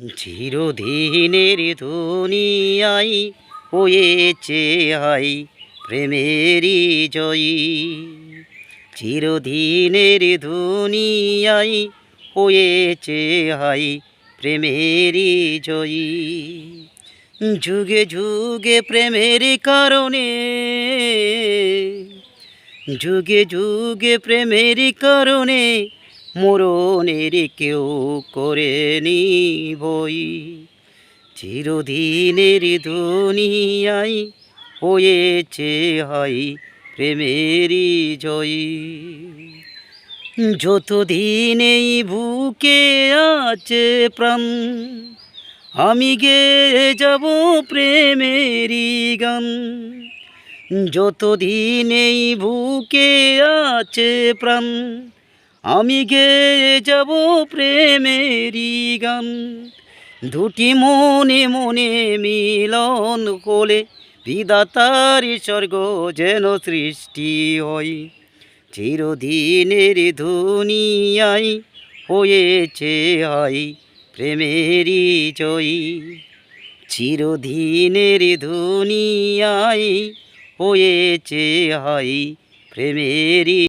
চিরদিনের দুনিয়ায় হয়েছে হাই প্রেমেরই জয়ী। চিরদিনের দুনিয়ায় হয়েছে হাই প্রেমেরই জয়ী। যুগে যুগে প্রেমের কারণে, যুগে যুগে প্রেমের কারণে মরণের কেউ করেনি বই। চিরদিনের দুনিয়ায় হয়েছে হাই প্রেমেরই জয়ী। যতদিন এই বুকে আছে প্রাণ, আমি গেয়ে যাব প্রেমেরই গান। যতদিন এই বুকে আছে প্রাণ, আমি গেয়ে যাব প্রেমেরই গান। দুটি মনে মনে মিলন হলে বিধাতার স্বর্গ যেন সৃষ্টি হয়। চিরদিনের দুনিয়ায় হয়েছে হাই প্রেমেরই জয়ী। চিরদিনের দুনিয়ায় হয়েছে হাই প্রেমেরই